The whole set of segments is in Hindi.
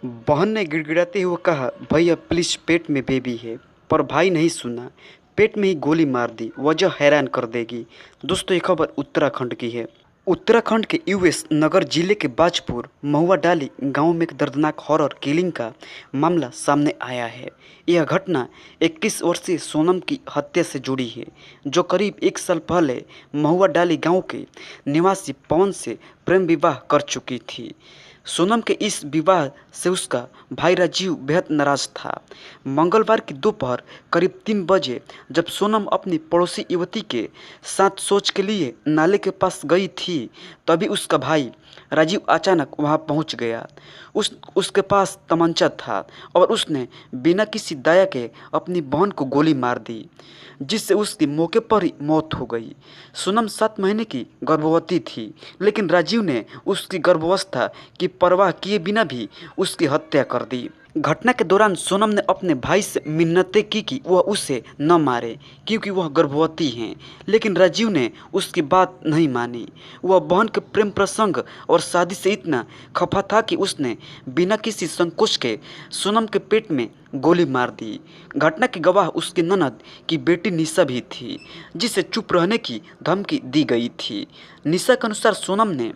बहन ने गिड़गिड़ाते हुए कहा, भैया प्लीज पेट में बेबी है। पर भाई नहीं सुना, पेट में ही गोली मार दी। वजह हैरान कर देगी। दोस्तों ये खबर उत्तराखंड की है। उत्तराखंड के यूएस नगर जिले के बाजपुर महुआ डाली गांव में एक दर्दनाक हॉरर किलिंग का मामला सामने आया है। यह घटना 21 वर्षीय सोनम की हत्या से जुड़ी है, जो करीब एक साल पहले महुआ डाली गांव के निवासी पवन से प्रेम विवाह कर चुकी थी। सोनम के इस विवाह से उसका भाई राजीव बेहद नाराज था। मंगलवार की दोपहर करीब 3 बजे जब सोनम अपनी पड़ोसी युवती के साथ शौच के लिए नाले के पास गई थी, तभी उसका भाई राजीव अचानक वहां पहुंच गया। उसके पास तमंचा था और उसने बिना किसी दया के अपनी बहन को गोली मार दी, जिससे उसकी मौके पर ही मौत हो गई। सोनम 7 महीने की गर्भवती थी, लेकिन राजीव ने उसकी गर्भावस्था की परवाह किए बिना भी उसकी हत्या कर दी। घटना के दौरान सोनम ने अपने भाई से मिन्नतें की कि वह उसे न मारे क्योंकि वह गर्भवती हैं, लेकिन राजीव ने उसकी बात नहीं मानी। वह बहन के प्रेम प्रसंग और शादी से इतना खफा था कि उसने बिना किसी संकोच के सोनम के पेट में गोली मार दी। घटना की गवाह उसकी ननद की बेटी निशा भी थी, जिसे चुप रहने की धमकी दी गई थी। निशा के अनुसार सोनम ने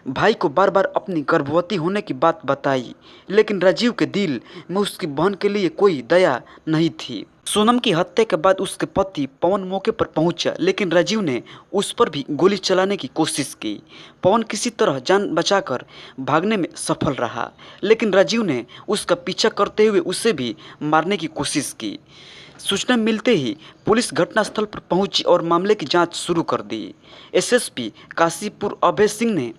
भाई को बार बार अपनी गर्भवती होने की बात बताई, लेकिन राजीव के दिल में उसकी बहन के लिए कोई दया नहीं थी। सोनम की हत्या के बाद उसके पति पवन मौके पर पहुंचा, लेकिन राजीव ने उस पर भी गोली चलाने की कोशिश की। पवन किसी तरह जान बचाकर भागने में सफल रहा, लेकिन राजीव ने उसका पीछा करते हुए उसे भी मारने की कोशिश की। सूचना मिलते ही पुलिस घटनास्थल पर पहुंची और मामले की जांच शुरू कर दी। एसएसपी काशीपुर अभय सिंह ने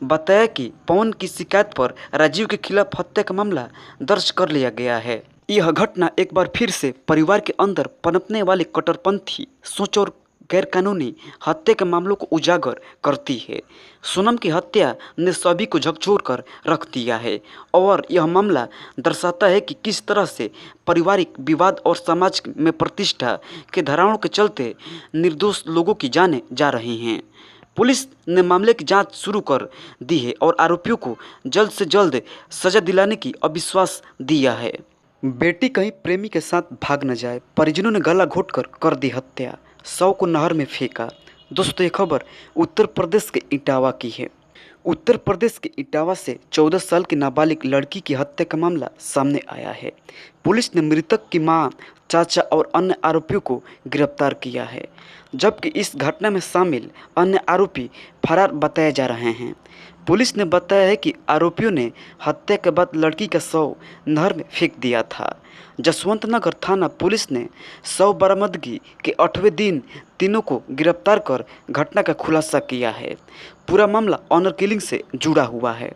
बताया कि पवन की शिकायत पर राजीव के खिलाफ हत्या का मामला दर्ज कर लिया गया है। यह घटना एक बार फिर से परिवार के अंदर पनपने वाले कट्टरपंथी सोच और गैरकानूनी हत्या के मामलों को उजागर करती है। सोनम की हत्या ने सभी को झकझोर कर रख दिया है और यह मामला दर्शाता है कि किस तरह से पारिवारिक विवाद और समाज में प्रतिष्ठा के धाराओं के चलते निर्दोष लोगों की जानें जा रही हैं। पुलिस ने मामले की जांच शुरू कर दी है और आरोपियों को जल्द से जल्द सजा दिलाने की अविश्वास दिया है। बेटी कहीं प्रेमी के साथ भाग न जाए, परिजनों ने गला घोटकर कर दी हत्या, शव को नहर में फेंका। दोस्तों ये खबर उत्तर प्रदेश के इटावा की है। उत्तर प्रदेश के इटावा से 14 साल की नाबालिग लड़की की हत्या का मामला सामने आया है। पुलिस ने मृतक की मां, चाचा और अन्य आरोपियों को गिरफ्तार किया है, जबकि इस घटना में शामिल अन्य आरोपी फरार बताए जा रहे हैं। पुलिस ने बताया है कि आरोपियों ने हत्या के बाद लड़की का शव नहर में फेंक दिया था। जसवंत नगर थाना पुलिस ने शव बरामदगी के 8वें दिन तीनों को गिरफ्तार कर घटना का खुलासा किया है। पूरा मामला ऑनर किलिंग से जुड़ा हुआ है।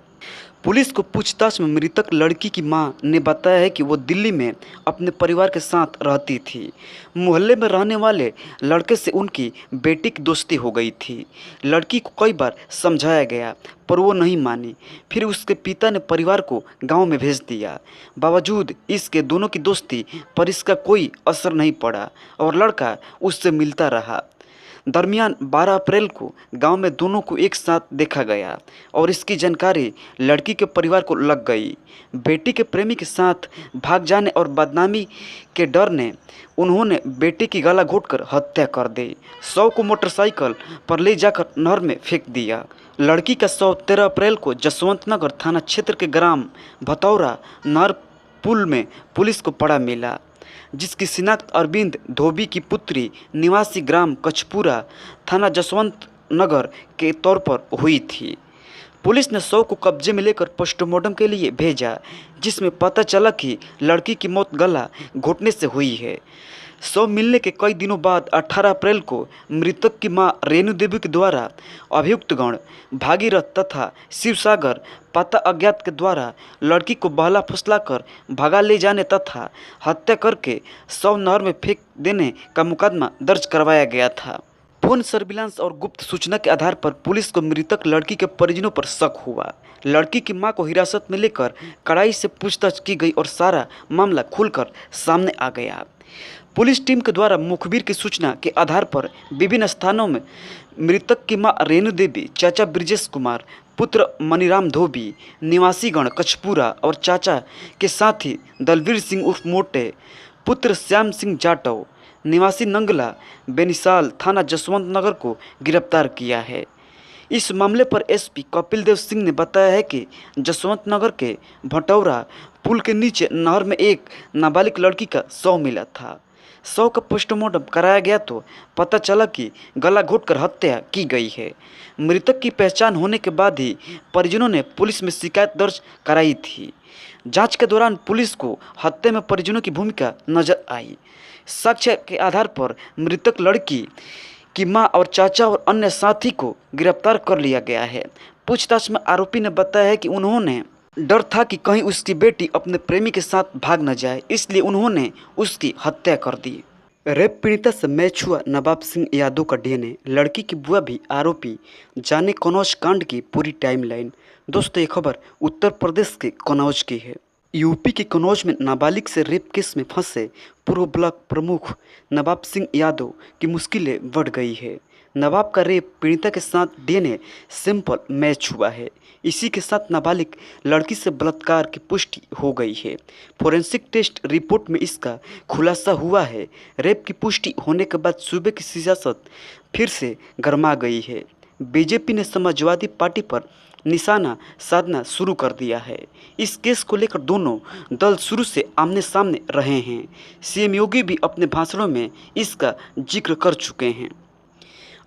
पुलिस को पूछताछ में मृतक लड़की की मां ने बताया है कि वो दिल्ली में अपने परिवार के साथ रहती थी। मोहल्ले में रहने वाले लड़के से उनकी बेटी की दोस्ती हो गई थी। लड़की को कई बार समझाया गया पर वो नहीं मानी। फिर उसके पिता ने परिवार को गांव में भेज दिया। बावजूद इसके दोनों की दोस्ती पर इसका कोई असर नहीं पड़ा और लड़का उससे मिलता रहा। दरमियान 12 अप्रैल को गांव में दोनों को एक साथ देखा गया और इसकी जानकारी लड़की के परिवार को लग गई। बेटी के प्रेमी के साथ भाग जाने और बदनामी के डर ने उन्होंने बेटी की गला घोंटकर हत्या कर दी। शव को मोटरसाइकिल पर ले जाकर नहर में फेंक दिया। लड़की का शव 13 अप्रैल को जसवंत नगर थाना क्षेत्र के ग्राम भतौरा नहर पुल में पुलिस को पड़ा मिला, जिसकी शिनाख्त अरविंद धोबी की पुत्री निवासी ग्राम कचपुरा थाना जसवंत नगर के तौर पर हुई थी। पुलिस ने शव को कब्जे में लेकर पोस्टमार्टम के लिए भेजा, जिसमें पता चला कि लड़की की मौत गला घोंटने से हुई है। शव मिलने के कई दिनों बाद 18 अप्रैल को मृतक की मां रेणु देवी के द्वारा अभियुक्तगण भागीरथ तथा शिवसागर पता अज्ञात के द्वारा लड़की को बहला फुसलाकर भगा ले जाने तथा हत्या करके शव नहर में फेंक देने का मुकदमा दर्ज करवाया गया था। फोन सर्विलांस और गुप्त सूचना के आधार पर पुलिस को मृतक लड़की के परिजनों पर शक हुआ। लड़की की मां को हिरासत में लेकर कड़ाई से पूछताछ की गई और सारा मामला खुलकर सामने आ गया। पुलिस टीम के द्वारा मुखबिर की सूचना के आधार पर विभिन्न स्थानों में मृतक की मां रेणु देवी, चाचा ब्रिजेश कुमार, पुत्र मनीराम धोबी, निवासीगण कछपुरा और चाचा के साथी दलवीर सिंह उर्फ मोटे, पुत्र श्याम सिंह जाटव, निवासी नंगला, बेनिसाल थाना जसवंत नगर को गिरफ्तार किया है। इस मामले पर एसपी कपिल देव सिंह ने बताया है कि जसवंत नगर के भटौरा पुल के नीचे नहर में एक नाबालिग लड़की का शव मिला था। शव का पोस्टमार्टम कराया गया तो पता चला कि गला घोटकर हत्या की गई है। मृतक की पहचान होने के बाद ही परिजनों ने पुलिस में शिकायत दर्ज कराई थी। जांच के दौरान पुलिस को हत्या में परिजनों की भूमिका नजर आई। साक्ष्य के आधार पर मृतक लड़की की मां और चाचा और अन्य साथी को गिरफ्तार कर लिया गया है। पूछताछ में आरोपी ने बताया है कि उन्होंने डर था कि कहीं उसकी बेटी अपने प्रेमी के साथ भाग न जाए, इसलिए उन्होंने उसकी हत्या कर दी। रेप पीड़िता से मैच हुआ नवाब सिंह यादव का डीएनए, लड़की की बुआ भी आरोपी, जाने कनौज कांड की पूरी टाइमलाइन। दोस्तों ये खबर उत्तर प्रदेश के कनौज की है। यूपी के कनौज में नाबालिग से रेप केस में फंसे पूर्व ब्लॉक प्रमुख नवाब सिंह यादव की मुश्किलें बढ़ गई है। नवाब का रेप पीड़िता के साथ डीएनए सैंपल मैच हुआ है। इसी के साथ नाबालिग लड़की से बलात्कार की पुष्टि हो गई है। फोरेंसिक टेस्ट रिपोर्ट में इसका खुलासा हुआ है। रेप की पुष्टि होने के बाद सूबे की सियासत फिर से गर्मा गई है। बीजेपी ने समाजवादी पार्टी पर निशाना साधना शुरू कर दिया है। इस केस को लेकर दोनों दल शुरू से आमने सामने रहे हैं। सीएम योगी भी अपने भाषणों में इसका जिक्र कर चुके हैं।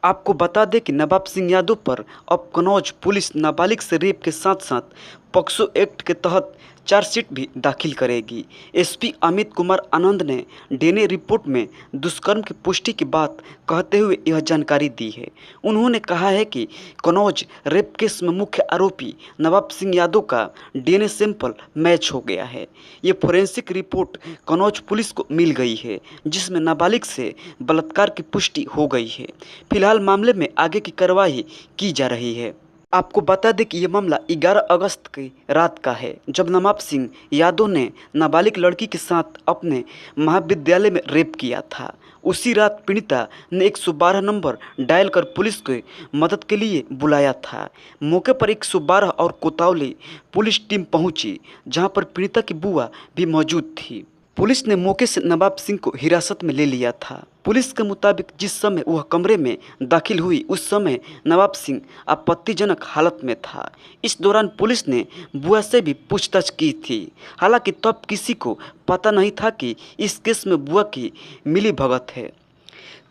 आपको बता दें कि नवाब सिंह यादव पर अब कनौज पुलिस नाबालिग से रेप के साथ साथ पॉक्सो एक्ट के तहत चार्जशीट भी दाखिल करेगी। एसपी अमित कुमार आनंद ने डीएनए रिपोर्ट में दुष्कर्म की पुष्टि की बात कहते हुए यह जानकारी दी है। उन्होंने कहा है कि कनौज रेप केस में मुख्य आरोपी नवाब सिंह यादव का डीएनए सैंपल मैच हो गया है। ये फोरेंसिक रिपोर्ट कनौज पुलिस को मिल गई है, जिसमें नाबालिग से बलात्कार की पुष्टि हो गई है। फिलहाल मामले में आगे की कार्रवाई की जा रही है। आपको बता दें कि ये मामला 11 अगस्त की रात का है, जब नवाब सिंह यादव ने नाबालिग लड़की के साथ अपने महाविद्यालय में रेप किया था। उसी रात पीड़िता ने 112 नंबर डायल कर पुलिस को मदद के लिए बुलाया था। मौके पर 112 और कोतवाली पुलिस टीम पहुंची, जहां पर पीड़िता की बुआ भी मौजूद थी। पुलिस ने मौके से नवाब सिंह को हिरासत में ले लिया था। पुलिस के मुताबिक जिस समय वह कमरे में दाखिल हुई उस समय नवाब सिंह आपत्तिजनक हालत में था। इस दौरान पुलिस ने बुआ से भी पूछताछ की थी। हालांकि तब किसी को पता नहीं था कि इस केस में बुआ की मिलीभगत है।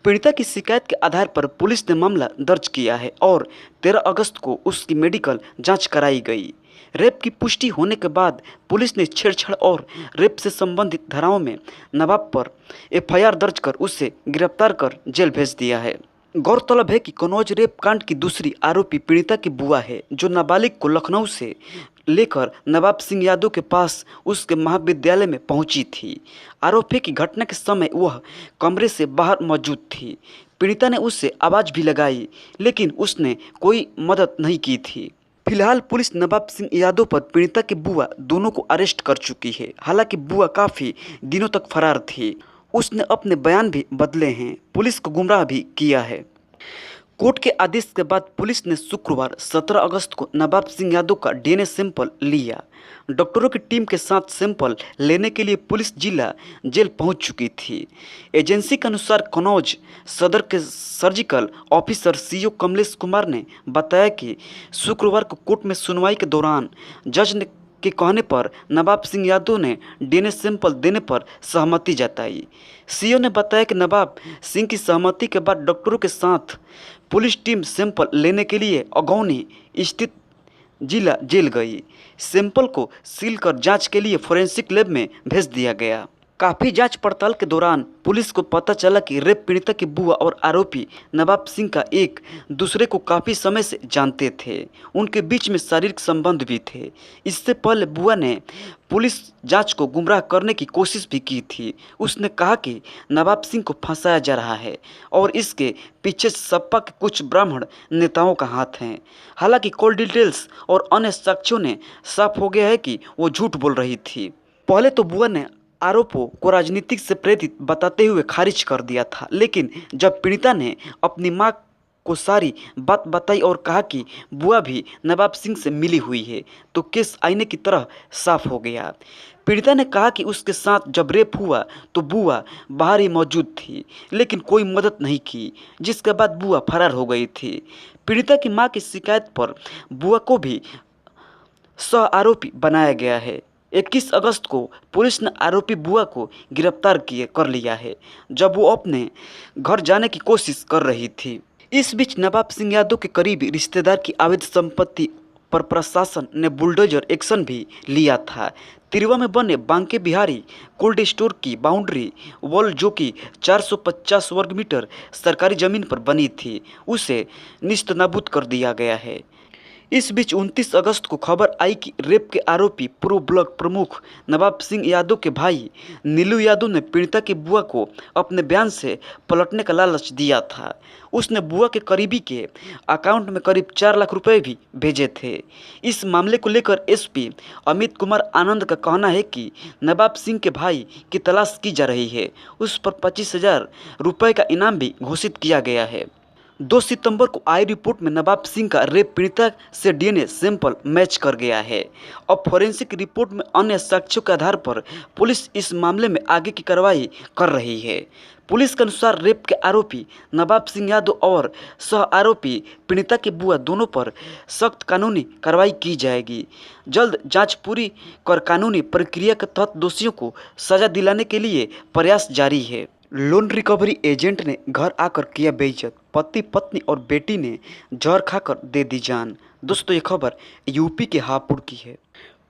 पीड़िता की शिकायत के आधार पर पुलिस ने मामला दर्ज किया है और 13 अगस्त को उसकी मेडिकल जांच कराई गई। रेप की पुष्टि होने के बाद पुलिस ने छेड़छाड़ और रेप से संबंधित धाराओं में नवाब पर एफआईआर दर्ज कर उसे गिरफ्तार कर जेल भेज दिया है। गौरतलब है कि कनौज रेप कांड की दूसरी आरोपी पीड़िता की बुआ है, जो नाबालिग को लखनऊ से लेकर नवाब सिंह यादव के पास उसके महाविद्यालय में पहुंची थी। आरोपी की घटना के समय वह कमरे से बाहर मौजूद थी। पीड़िता ने उससे आवाज़ भी लगाई, लेकिन उसने कोई मदद नहीं की थी। फिलहाल पुलिस नवाब सिंह यादव पर पीड़िता की बुआ दोनों को अरेस्ट कर चुकी है। हालांकि बुआ काफ़ी दिनों तक फरार थी। उसने अपने बयान भी बदले हैं, पुलिस को गुमराह भी किया है। कोर्ट के आदेश के बाद पुलिस ने शुक्रवार 17 अगस्त को नवाब सिंह यादव का डीएनए सैंपल लिया। डॉक्टरों की टीम के साथ सैंपल लेने के लिए पुलिस जिला जेल पहुंच चुकी थी। एजेंसी के अनुसार कनौज सदर के surgical officer CO Kamlesh Kumar ने बताया कि शुक्रवार को कोर्ट में सुनवाई के दौरान जज ने के कहने पर नवाब सिंह यादव ने डीएनए सैंपल देने पर सहमति जताई। सीओ ने बताया कि नवाब सिंह की सहमति के बाद डॉक्टरों के साथ पुलिस टीम सैंपल लेने के लिए अगौनी स्थित जिला जेल गई। सैंपल को सील कर जांच के लिए फोरेंसिक लैब में भेज दिया गया। काफ़ी जांच पड़ताल के दौरान पुलिस को पता चला कि रेप पीड़िता की बुआ और आरोपी नवाब सिंह का एक दूसरे को काफ़ी समय से जानते थे। उनके बीच में शारीरिक संबंध भी थे। इससे पहले बुआ ने पुलिस जांच को गुमराह करने की कोशिश भी की थी। उसने कहा कि नवाब सिंह को फंसाया जा रहा है और इसके पीछे सपा के कुछ ब्राह्मण नेताओं का हाथ है। हालांकि कॉल डिटेल्स और अन्य साक्ष्यों ने साफ हो गया है कि वो झूठ बोल रही थी। पहले तो बुआ ने आरोपों को राजनीतिक से प्रेरित बताते हुए खारिज कर दिया था। लेकिन जब पीड़िता ने अपनी मां को सारी बात बताई और कहा कि बुआ भी नवाब सिंह से मिली हुई है, तो केस आईने की तरह साफ हो गया। पीड़िता ने कहा कि उसके साथ जब रेप हुआ तो बुआ बाहर ही मौजूद थी, लेकिन कोई मदद नहीं की, जिसके बाद बुआ फरार हो गई थी। पीड़िता की मां की शिकायत पर बुआ को भी सह आरोपी बनाया गया है। 21 अगस्त को पुलिस ने आरोपी बुआ को गिरफ्तार कर लिया है, जब वो अपने घर जाने की कोशिश कर रही थी। इस बीच नवाब सिंह यादव के करीबी रिश्तेदार की अवैध संपत्ति पर प्रशासन ने बुलडोजर एक्शन भी लिया था। तिरवा में बने बांके बिहारी कोल्ड स्टोर की बाउंड्री वॉल, जो कि 450 वर्ग मीटर सरकारी जमीन पर बनी थी, उसे निस्तनाबूद कर दिया गया है। इस बीच 29 अगस्त को खबर आई कि रेप के आरोपी पूर्व ब्लॉक प्रमुख नवाब सिंह यादव के भाई नीलू यादव ने पीड़िता की बुआ को अपने बयान से पलटने का लालच दिया था। उसने बुआ के करीबी के अकाउंट में करीब 4 लाख रुपए भी भेजे थे। इस मामले को लेकर एसपी अमित कुमार आनंद का कहना है कि नवाब सिंह के भाई की तलाश की जा रही है। उस पर 25,000 रुपये का इनाम भी घोषित किया गया है। 2 सितंबर को आई रिपोर्ट में नवाब सिंह का रेप पीड़िता से डीएनए सैंपल मैच कर गया है। अब फोरेंसिक रिपोर्ट में अन्य साक्ष्यों के आधार पर पुलिस इस मामले में आगे की कार्रवाई कर रही है। पुलिस के अनुसार रेप के आरोपी नवाब सिंह यादव और सह आरोपी पीड़िता की बुआ दोनों पर सख्त कानूनी कार्रवाई की जाएगी। जल्द जांच पूरी कर कानूनी प्रक्रिया के तहत दोषियों को सजा दिलाने के लिए प्रयास जारी है। लोन रिकवरी एजेंट ने घर आकर किया बेइज्जत, पति पत्नी और बेटी ने जहर खाकर दे दी जान। दोस्तों, ये खबर यूपी के हापुड़ की है।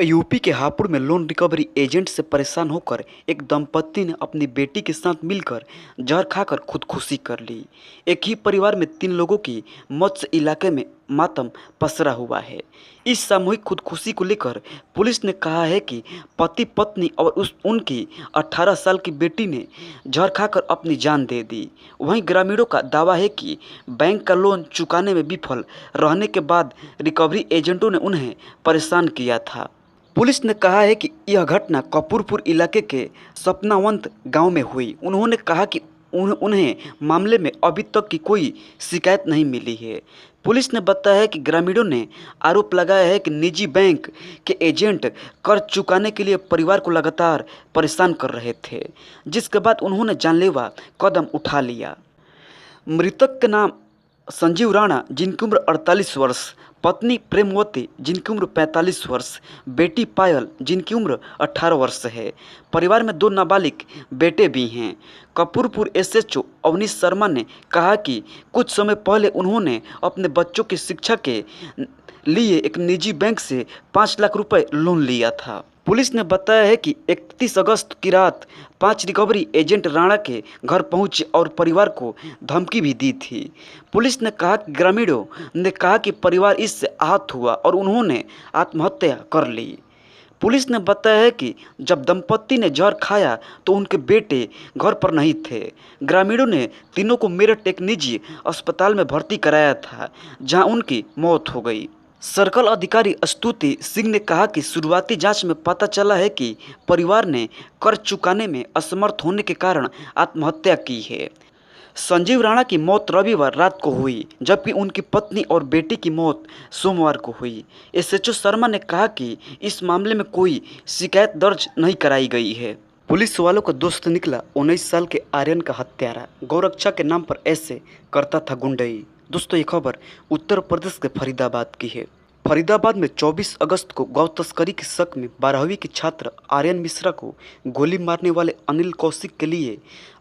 यूपी के हापुड़ में लोन रिकवरी एजेंट से परेशान होकर एक दंपत्ति ने अपनी बेटी के साथ मिलकर जहर खाकर खुदकुशी कर ली। एक ही परिवार में 3 लोगों की मौत से इलाके में मातम पसरा हुआ है। इस सामूहिक खुदकुशी को लेकर पुलिस ने कहा है कि पति पत्नी और उनकी 18 साल की बेटी ने जहर खाकर अपनी जान दे दी। वहीं ग्रामीणों का दावा है कि बैंक का लोन चुकाने में विफल रहने के बाद रिकवरी एजेंटों ने उन्हें परेशान किया था। पुलिस ने कहा है कि यह घटना कपूरपुर इलाके के सपनावंत गांव में हुई। उन्होंने कहा कि उन्हें मामले में अभी तक की कोई शिकायत नहीं मिली है। पुलिस ने बताया है कि ग्रामीणों ने आरोप लगाया है कि निजी बैंक के एजेंट कर्ज चुकाने के लिए परिवार को लगातार परेशान कर रहे थे, जिसके बाद उन्होंने जानलेवा कदम उठा लिया। मृतक के नाम संजीव राणा, जिनकी उम्र 48 वर्ष, पत्नी प्रेमवती, जिनकी उम्र 45 वर्ष, बेटी पायल, जिनकी उम्र 18 वर्ष है। परिवार में 2 नाबालिग बेटे भी हैं। कपूरपुर एसएचओ अवनीश शर्मा ने कहा कि कुछ समय पहले उन्होंने अपने बच्चों की शिक्षा के लिए एक निजी बैंक से 5 लाख रुपए लोन लिया था। पुलिस ने बताया है कि 31 अगस्त की रात 5 रिकवरी एजेंट राणा के घर पहुंचे और परिवार को धमकी भी दी थी। पुलिस ने कहा कि ग्रामीणों ने कहा कि परिवार इससे आहत हुआ और उन्होंने आत्महत्या कर ली। पुलिस ने बताया है कि जब दंपत्ति ने जहर खाया तो उनके बेटे घर पर नहीं थे। ग्रामीणों ने तीनों को मेरठ एक निजी अस्पताल में भर्ती कराया था, जहां उनकी मौत हो गई। सर्कल अधिकारी स्तुति सिंह ने कहा कि शुरुआती जांच में पता चला है कि परिवार ने कर्ज चुकाने में असमर्थ होने के कारण आत्महत्या की है। संजीव राणा की मौत रविवार रात को हुई, जबकि उनकी पत्नी और बेटी की मौत सोमवार को हुई। एसएचओ शर्मा ने कहा कि इस मामले में कोई शिकायत दर्ज नहीं कराई गई है। पुलिस वालों का दोस्त निकला 19 साल के आर्यन का हत्यारा, गौरक्षा के नाम पर ऐसे करता था गुंडई। दोस्तों, ये खबर उत्तर प्रदेश के फरीदाबाद की है। फरीदाबाद में 24 अगस्त को गौ तस्करी के शक में 12वीं के छात्र आर्यन मिश्रा को गोली मारने वाले अनिल कौशिक के लिए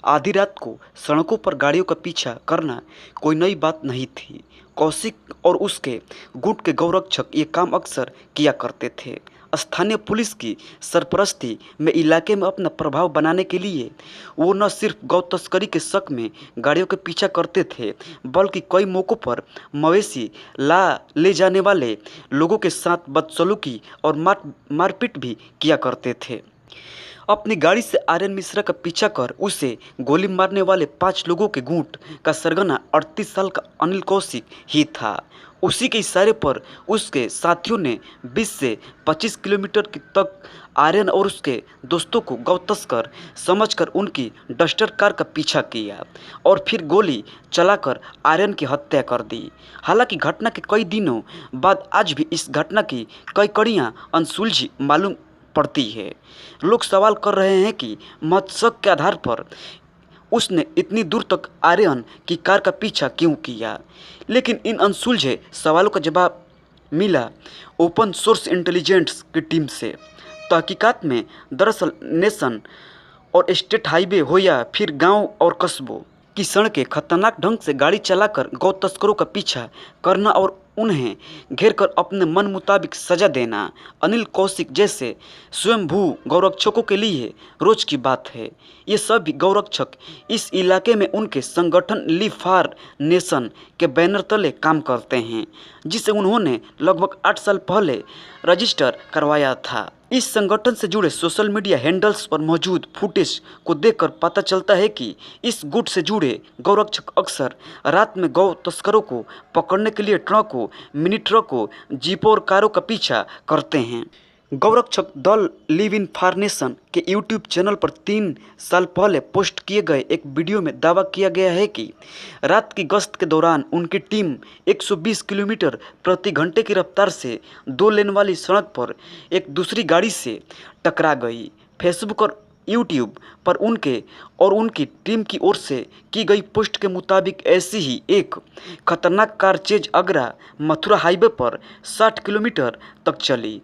आधी रात को सड़कों पर गाड़ियों का पीछा करना कोई नई बात नहीं थी। कौशिक और उसके गुट के गौरक्षक ये काम अक्सर किया करते थे। स्थानीय पुलिस की सरपरस्ती में इलाके में अपना प्रभाव बनाने के लिए वो न सिर्फ गौ तस्करी के शक में गाड़ियों के पीछा करते थे, बल्कि कई मौक़ों पर मवेशी ले जाने वाले लोगों के साथ बदसलूकी और मारपीट भी किया करते थे। अपनी गाड़ी से आर्यन मिश्रा का पीछा कर उसे गोली मारने वाले 5 लोगों के गुट का सरगना 38 साल का अनिल कौशिक ही था। उसी के इशारे पर उसके साथियों ने 20 से 25 किलोमीटर तक आर्यन और उसके दोस्तों को गौ तस्कर समझकर उनकी डस्टर कार का पीछा किया और फिर गोली चलाकर आर्यन की हत्या कर दी। हालांकि घटना के कई दिनों बाद आज भी इस घटना की कई कड़ियाँ अनसुलझी मालूम पड़ती है। लोग सवाल कर रहे हैं कि मत्सक के आधार पर उसने इतनी दूर तक आर्यन की कार का पीछा क्यों किया, लेकिन इन अनसुलझे सवालों का जवाब मिला ओपन सोर्स इंटेलिजेंस की टीम से। तहकीकात में दरअसल नेशन और स्टेट हाईवे हो या फिर गांव और कस्बों की सड़कें खतरनाक ढंग से गाड़ी चलाकर गौ तस्करों का पीछा करना और उन्हें घेर कर अपने मन मुताबिक सजा देना अनिल कौशिक जैसे स्वयंभू गौरक्षकों के लिए रोज की बात है। ये सभी गौरक्षक इस इलाके में उनके संगठन लिव फॉर नेशन के बैनर तले काम करते हैं, जिसे उन्होंने लगभग 8 साल पहले रजिस्टर करवाया था। इस संगठन से जुड़े सोशल मीडिया हैंडल्स पर मौजूद फुटेज को देखकर पता चलता है कि इस गुट से जुड़े गौरक्षक अक्सर रात में गौ तस्करों को पकड़ने के लिए ट्रकों, मिनी ट्रकों, जीपों और कारों का पीछा करते हैं। गौरक्षक दल लिव इन फॉर नेशन के यूट्यूब चैनल पर 3 साल पहले पोस्ट किए गए एक वीडियो में दावा किया गया है कि रात की गश्त के दौरान उनकी टीम 120 किलोमीटर प्रति घंटे की रफ्तार से 2 लेन वाली सड़क पर एक दूसरी गाड़ी से टकरा गई। फेसबुक और यूट्यूब पर उनके और उनकी टीम की ओर से की गई पोस्ट के मुताबिक ऐसी ही एक खतरनाक car chase Agra Mathura highway पर 60 किलोमीटर तक चली।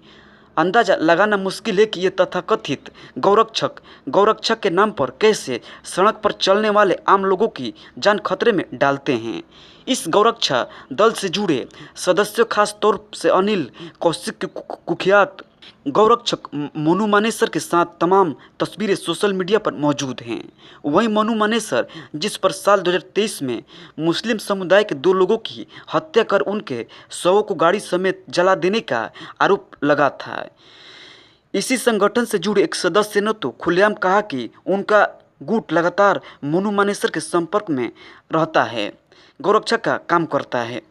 अंदाज़ा लगाना मुश्किल है कि ये तथाकथित गौरक्षक के नाम पर कैसे सड़क पर चलने वाले आम लोगों की जान खतरे में डालते हैं। इस गौरक्षा दल से जुड़े सदस्यों खास तौर से अनिल कौशिक के कुख्यात गौरक्षक मनु मानेसर के साथ तमाम तस्वीरें सोशल मीडिया पर मौजूद हैं। वहीं मनु मानेसर, जिस पर साल 2023 में मुस्लिम समुदाय के 2 लोगों की हत्या कर उनके शवों को गाड़ी समेत जला देने का आरोप लगा था, इसी संगठन से जुड़े एक सदस्य ने तो खुलेआम कहा कि उनका गुट लगातार मनु मानेसर के संपर्क में रहता है, गौरक्षक का काम करता है।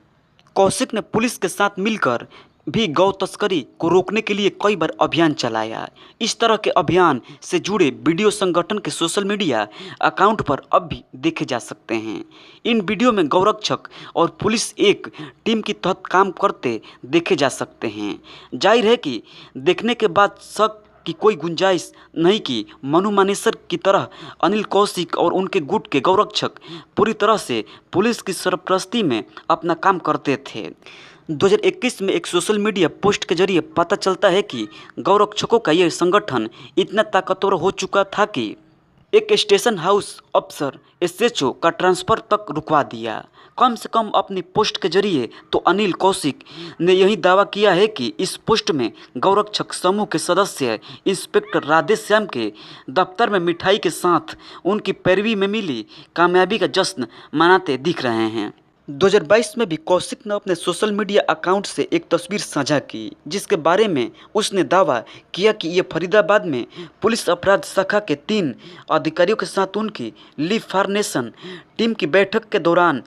कौशिक ने पुलिस के साथ मिलकर भी गौ तस्करी को रोकने के लिए कई बार अभियान चलाया। इस तरह के अभियान से जुड़े वीडियो संगठन के सोशल मीडिया अकाउंट पर अब भी देखे जा सकते हैं। इन वीडियो में गौरक्षक और पुलिस एक टीम की तहत काम करते देखे जा सकते हैं। जाहिर है कि देखने के बाद शक की कोई गुंजाइश नहीं कि मनु मानेसर की तरह अनिल कौशिक और उनके गुट के गौरक्षक पूरी तरह से पुलिस की सरपरस्ती में अपना काम करते थे। 2021 में एक सोशल मीडिया पोस्ट के जरिए पता चलता है कि गौरक्षकों का यह संगठन इतना ताकतवर हो चुका था कि एक स्टेशन हाउस अफसर एसएचओ का ट्रांसफ़र तक रुकवा दिया। कम से कम अपनी पोस्ट के जरिए तो अनिल कौशिक ने यही दावा किया है कि इस पोस्ट में गौरक्षक समूह के सदस्य इंस्पेक्टर राधेश्याम के दफ्तर में मिठाई के साथ उनकी पैरवी में मिली कामयाबी का जश्न मनाते दिख रहे हैं। 2022 में भी कौशिक ने अपने सोशल मीडिया अकाउंट से एक तस्वीर साझा की, जिसके बारे में उसने दावा किया कि ये फरीदाबाद में पुलिस अपराध शाखा के 3 अधिकारियों के साथ उनकी लिव फॉर नेशन टीम की बैठक के दौरान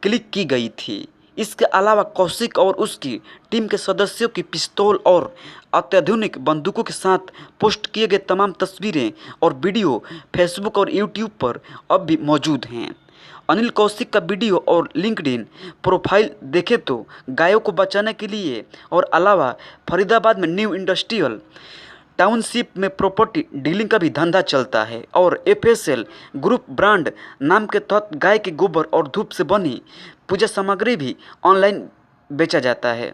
क्लिक की गई थी। इसके अलावा कौशिक और उसकी टीम के सदस्यों की पिस्तौल और अत्याधुनिक बंदूकों के साथ पोस्ट किए गए तमाम तस्वीरें और वीडियो फेसबुक और यूट्यूब पर अब भी मौजूद हैं। अनिल कौशिक का वीडियो और लिंक्डइन प्रोफाइल देखें तो गायों को बचाने के लिए और अलावा फरीदाबाद में न्यू इंडस्ट्रियल टाउनशिप में प्रॉपर्टी डीलिंग का भी धंधा चलता है और एफएसएल ग्रुप ब्रांड नाम के तहत गाय के गोबर और धूप से बनी पूजा सामग्री भी ऑनलाइन बेचा जाता है।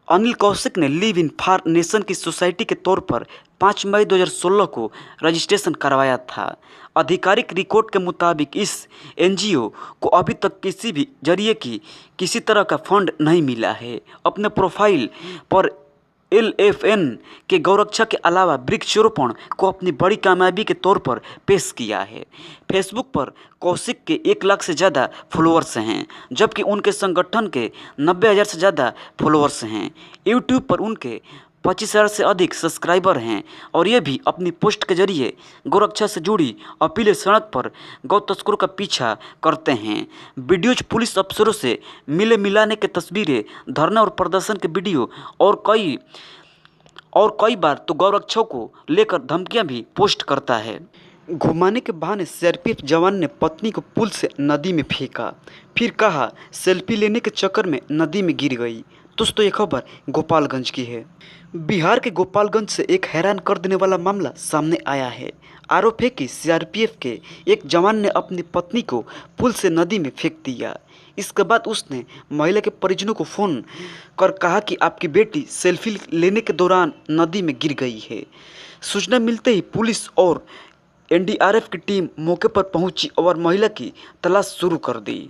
अनिल कौशिक ने लिव इन फॉर नेशन की सोसाइटी के तौर पर 5 मई 2016 को रजिस्ट्रेशन करवाया था। आधिकारिक रिकॉर्ड के मुताबिक इस एनजीओ को अभी तक किसी भी जरिए की किसी तरह का फंड नहीं मिला है। अपने प्रोफाइल पर LFN के गौरक्षा के अलावा वृक्षारोपण को अपनी बड़ी कामयाबी के तौर पर पेश किया है। फेसबुक पर कौशिक के 1 लाख से ज़्यादा फॉलोअर्स हैं, जबकि उनके संगठन के 90,000 से ज़्यादा फॉलोअर्स हैं। यूट्यूब पर उनके 25,000 से अधिक सब्सक्राइबर हैं और ये भी अपनी पोस्ट के जरिए गोरक्षा से जुड़ी अपीलें सड़क पर गौ तस्करों का पीछा करते हैं। वीडियोज पुलिस अफसरों से मिले मिलाने की तस्वीरें, धरना और प्रदर्शन के वीडियो और कई बार तो गौरक्षकों को लेकर धमकियां भी पोस्ट करता है। घुमाने के बहाने सीआरपीएफ जवान ने पत्नी को पुल से नदी में फेंका, फिर कहा सेल्फी लेने के चक्कर में नदी में गिर गई। दोस्तों ये खबर गोपालगंज की है। बिहार के गोपालगंज से एक हैरान कर देने वाला मामला सामने आया है। आरोप है कि सीआरपीएफ के एक जवान ने अपनी पत्नी को पुल से नदी में फेंक दिया। इसके बाद उसने महिला के परिजनों को फ़ोन कर कहा कि आपकी बेटी सेल्फी लेने के दौरान नदी में गिर गई है। सूचना मिलते ही पुलिस और एनडीआरएफ की टीम मौके पर पहुंची और महिला की तलाश शुरू कर दी।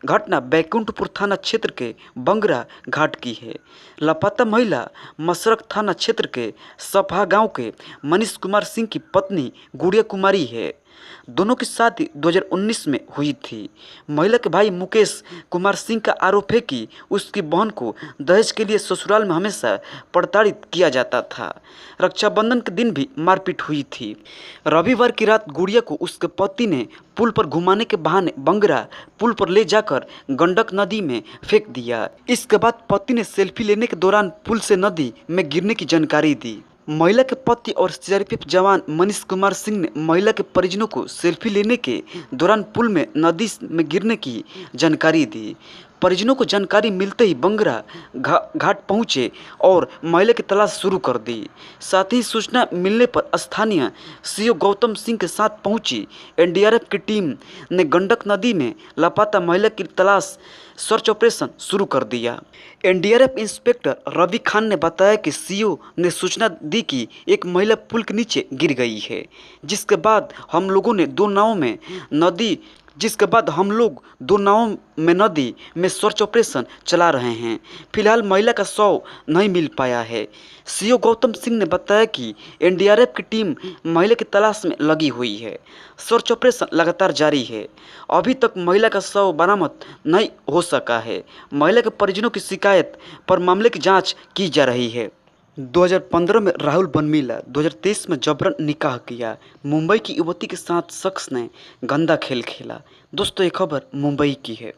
घटना बैकुंठपुर थाना क्षेत्र के बंगरा घाट की है। लापता महिला मसरक थाना क्षेत्र के सपहा गांव के मनीष कुमार सिंह की पत्नी गुड़िया कुमारी है। दोनों की शादी 2019 में हुई थी। महिला के भाई मुकेश कुमार सिंह का आरोप है कि उसकी बहन को दहेज के लिए ससुराल में हमेशा प्रताड़ित किया जाता था। रक्षाबंधन के दिन भी मारपीट हुई थी। रविवार की रात गुड़िया को उसके पति ने पुल पर घुमाने के बहाने बंगरा पुल पर ले जाकर गंडक नदी में फेंक दिया। इसके बाद पति ने सेल्फी लेने के दौरान पुल से नदी में गिरने की जानकारी दी। महिला के पति और सीआरपीएफ जवान मनीष कुमार सिंह ने महिला के परिजनों को सेल्फी लेने के दौरान पुल में नदी में गिरने की जानकारी दी। परिजनों को जानकारी मिलते ही बंगरा घाट पहुंचे और महिला की तलाश शुरू कर दी। साथ ही सूचना मिलने पर स्थानीय सीओ गौतम सिंह के साथ पहुंची एनडीआरएफ की टीम ने गंडक नदी में लापता महिला की तलाश सर्च ऑपरेशन शुरू कर दिया। एनडीआरएफ इंस्पेक्टर रवि खान ने बताया कि सीओ ने सूचना दी कि एक महिला पुल के नीचे गिर गई है, जिसके बाद हम लोग दो नावों में नदी में सर्च ऑपरेशन चला रहे हैं। फिलहाल महिला का शव नहीं मिल पाया है। सीओ गौतम सिंह ने बताया कि एनडीआरएफ की टीम महिला की तलाश में लगी हुई है। सर्च ऑपरेशन लगातार जारी है। अभी तक महिला का शव बरामद नहीं हो सका है। महिला के परिजनों की शिकायत पर मामले की जांच की जा रही है। 2015 में राहुल बनमीला, 2023 में जबरन निकाह किया। मुंबई की युवती के साथ शख्स ने गंदा खेल खेला। दोस्तों ये खबर मुंबई की है।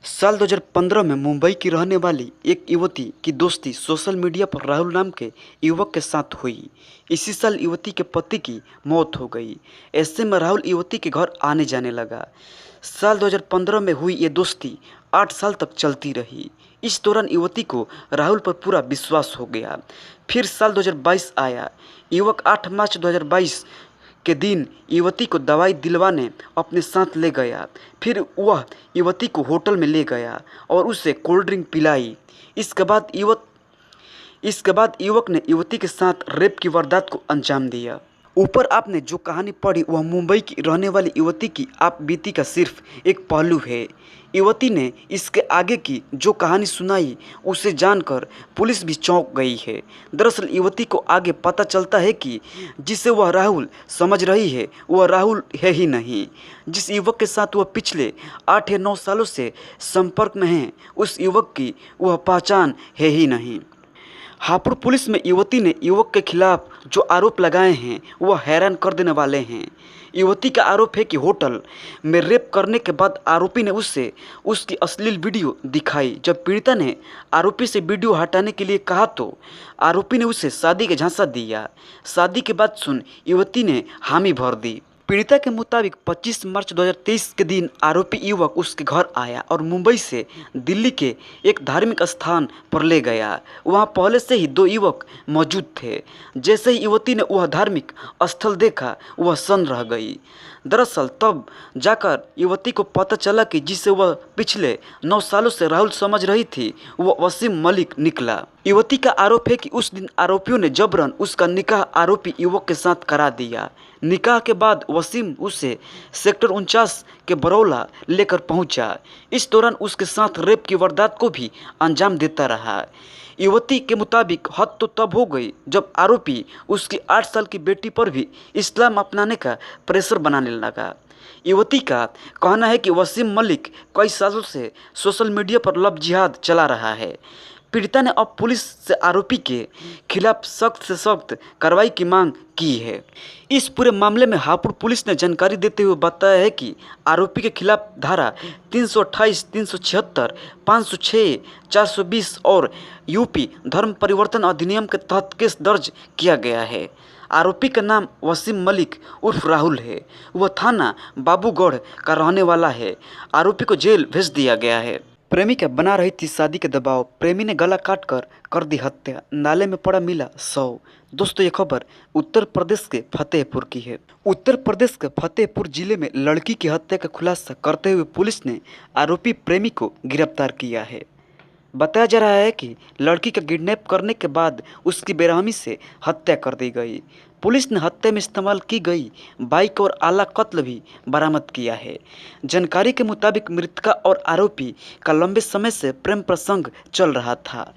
साल 2015 में मुंबई की रहने वाली एक युवती की दोस्ती सोशल मीडिया पर राहुल नाम के युवक के साथ हुई। इसी साल युवती के पति की मौत हो गई। ऐसे में राहुल युवती के घर आने जाने लगा। साल 2015 में हुई ये दोस्ती 8 साल तक चलती रही। इस दौरान युवती को राहुल पर पूरा विश्वास हो गया। फिर साल 2022 आया। युवक 8 मार्च 2022 के दिन युवती को दवाई दिलवाने अपने साथ ले गया। फिर वह युवती को होटल में ले गया और उसे कोल्ड ड्रिंक पिलाई। इसके बाद युवक ने युवती के साथ रेप की वारदात को अंजाम दिया। ऊपर आपने जो कहानी पढ़ी वह मुंबई की रहने वाली युवती की आप बीती का सिर्फ एक पहलू है। युवती ने इसके आगे की जो कहानी सुनाई उसे जानकर पुलिस भी चौंक गई है। दरअसल युवती को आगे पता चलता है कि जिसे वह राहुल समझ रही है वह राहुल है ही नहीं। जिस युवक के साथ वह पिछले 8 या 9 सालों से संपर्क में है उस युवक की वह पहचान है ही नहीं। हापुड़ पुलिस में युवती ने युवक के खिलाफ जो आरोप लगाए हैं वह हैरान कर देने वाले हैं। युवती का आरोप है कि होटल में रेप करने के बाद आरोपी ने उससे उसकी अश्लील वीडियो दिखाई। जब पीड़िता ने आरोपी से वीडियो हटाने के लिए कहा तो आरोपी ने उसे शादी का झांसा दिया। शादी के बाद युवती ने हामी भर दी। पीड़िता के मुताबिक 25 मार्च 2023 के दिन आरोपी युवक उसके घर आया और मुंबई से दिल्ली के एक धार्मिक स्थान पर ले गया। वहां पहले से ही 2 युवक मौजूद थे। जैसे ही युवती ने वह धार्मिक स्थल देखा वह सन्न रह गई। दरअसल तब जाकर युवती को पता चला कि जिसे वह पिछले 9 सालों से राहुल समझ रही थी वह वसीम मलिक निकला। युवती का आरोप है कि उस दिन आरोपियों ने जबरन उसका निकाह आरोपी युवक के साथ करा दिया। निकाह के बाद वसीम उसे सेक्टर 49 के बरौला लेकर पहुंचा। इस दौरान उसके साथ रेप की वारदात को भी अंजाम देता रहा। युवती के मुताबिक हद तो तब हो गई जब आरोपी उसकी 8 साल की बेटी पर भी इस्लाम अपनाने का प्रेशर बनाने लगा। युवती का कहना है कि वसीम मलिक कई सालों से सोशल मीडिया पर लव जिहाद चला रहा है। पीड़िता ने अब पुलिस से आरोपी के खिलाफ सख्त से सख्त कार्रवाई की मांग की है। इस पूरे मामले में हापुड़ पुलिस ने जानकारी देते हुए बताया है कि आरोपी के खिलाफ धारा 328, 376, 506, 420 और यूपी धर्म परिवर्तन अधिनियम के तहत केस दर्ज किया गया है। आरोपी का नाम वसीम मलिक उर्फ राहुल है। वह थाना बाबूगढ़ का रहने वाला है। आरोपी को जेल भेज दिया गया है। प्रेमिका बना रही थी शादी के दबाव, प्रेमी ने गला काट कर दी हत्या, नाले में पड़ा मिला शव। दोस्तों ये खबर उत्तर प्रदेश के फतेहपुर की है। उत्तर प्रदेश के फतेहपुर जिले में लड़की की हत्या का खुलासा करते हुए पुलिस ने आरोपी प्रेमी को गिरफ्तार किया है। बताया जा रहा है कि लड़की का किडनैप करने के बाद उसकी बेरहमी से हत्या कर दी गई। पुलिस ने हत्या में इस्तेमाल की गई बाइक और आला कत्ल भी बरामद किया है। जानकारी के मुताबिक मृतका और आरोपी का लंबे समय से प्रेम प्रसंग चल रहा था।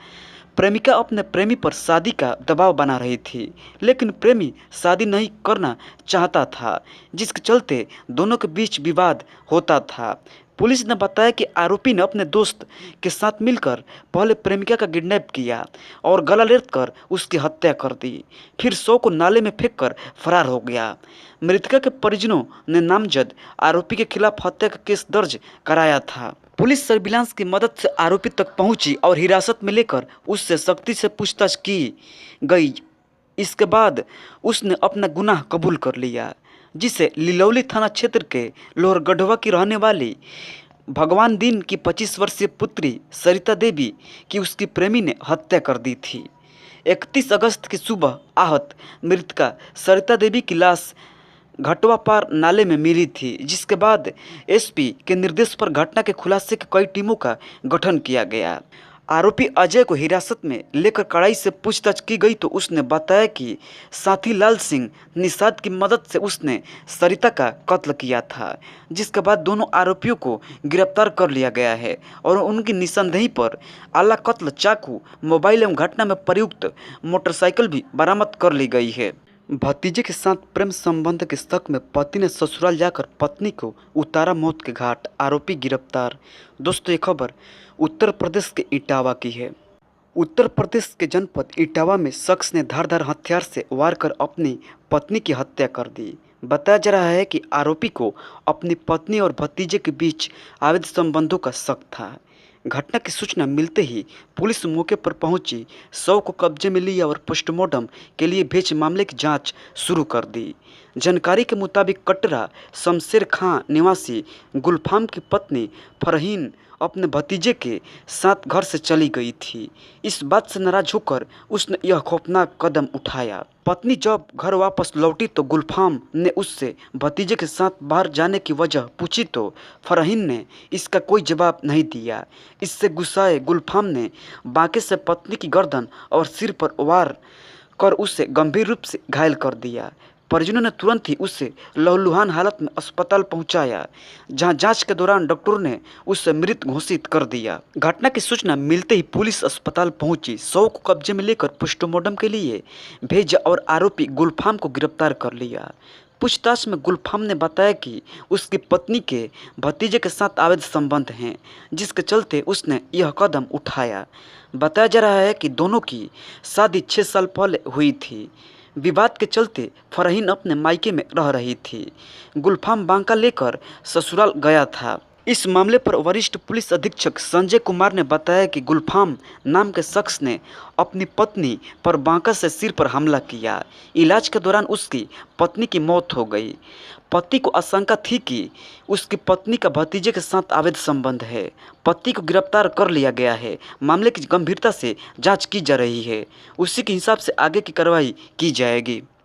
प्रेमिका अपने प्रेमी पर शादी का दबाव बना रही थी, लेकिन प्रेमी शादी नहीं करना चाहता था, जिसके चलते दोनों के बीच विवाद होता था। पुलिस ने बताया कि आरोपी ने अपने दोस्त के साथ मिलकर पहले प्रेमिका का किडनैप किया और गला रेत कर उसकी हत्या कर दी, फिर शव को नाले में फेंककर फरार हो गया। मृतका के परिजनों ने नामजद आरोपी के खिलाफ हत्या का केस दर्ज कराया था। पुलिस सर्विलांस की मदद से आरोपी तक पहुंची और हिरासत में लेकर उससे सख्ती से पूछताछ की गई। इसके बाद उसने अपना गुनाह कबूल कर लिया, जिसे लिलौली थाना क्षेत्र के लोहरगढ़वा की रहने वाली भगवान दीन की 25 वर्षीय पुत्री सरिता देवी की उसकी प्रेमी ने हत्या कर दी थी। 31 अगस्त की सुबह आहत मृतका सरिता देवी की लाश घटवा पार नाले में मिली थी, जिसके बाद एसपी के निर्देश पर घटना के खुलासे की कई टीमों का गठन किया गया। आरोपी अजय को हिरासत में लेकर कड़ाई से पूछताछ की गई तो उसने बताया कि साथी लाल सिंह निषाद की मदद से उसने सरिता का कत्ल किया था, जिसके बाद दोनों आरोपियों को गिरफ्तार कर लिया गया है और उनकी निशानदेही पर आला कत्ल, चाकू, मोबाइल एवं घटना में प्रयुक्त मोटरसाइकिल भी बरामद कर ली गई है। भतीजे के साथ प्रेम संबंध के शक में पति ने ससुराल जाकर पत्नी को उतारा मौत के घाट, आरोपी गिरफ्तार। दोस्तों ये खबर उत्तर प्रदेश के इटावा की है। उत्तर प्रदेश के जनपद इटावा में शख्स ने धारदार हथियार से वार कर अपनी पत्नी की हत्या कर दी। बताया जा रहा है कि आरोपी को अपनी पत्नी और भतीजे के बीच अवैध संबंधों का शक था। घटना की सूचना मिलते ही पुलिस मौके पर पहुंची, शव को कब्जे में लिया और पोस्टमार्टम के लिए भेज मामले की जांच शुरू कर दी। जानकारी के मुताबिक कटरा शमशेर खां निवासी गुलफाम की पत्नी फरहीन अपने भतीजे के साथ घर से चली गई थी। इस बात से नाराज होकर उसने यह खौफनाक कदम उठाया। पत्नी जब घर वापस लौटी तो गुलफाम ने उससे भतीजे के साथ बाहर जाने की वजह पूछी तो फरहीन ने इसका कोई जवाब नहीं दिया। इससे गुस्साए गुलफाम ने बांके से पत्नी की गर्दन और सिर पर वार कर उसे गंभीर रूप से घायल कर दिया। परिजनों ने तुरंत ही उसे लहूलुहान हालत में अस्पताल पहुंचाया, जहां जांच के दौरान डॉक्टरों ने उसे मृत घोषित कर दिया। घटना की सूचना मिलते ही पुलिस अस्पताल पहुंची, शव को कब्जे में लेकर पोस्टमार्टम के लिए भेजा और आरोपी गुलफाम को गिरफ्तार कर लिया। पूछताछ में गुलफाम ने बताया कि उसकी पत्नी के भतीजे के साथ अवैध संबंध हैं, जिसके चलते उसने यह कदम उठाया। बताया जा रहा है कि दोनों की शादी 6 साल पहले हुई थी। विवाद के चलते फरहीन अपने मायके में रह रही थी। गुलफाम बांका लेकर ससुराल गया था। इस मामले पर वरिष्ठ पुलिस अधीक्षक संजय कुमार ने बताया कि गुलफाम नाम के शख्स ने अपनी पत्नी पर बांका से सिर पर हमला किया। इलाज के दौरान उसकी पत्नी की मौत हो गई। पति को आशंका थी कि उसकी पत्नी का भतीजे के साथ अवैध संबंध है। पति को गिरफ्तार कर लिया गया है। मामले की गंभीरता से जांच की जा रही है। उसी के हिसाब से आगे की कार्रवाई की जाएगी।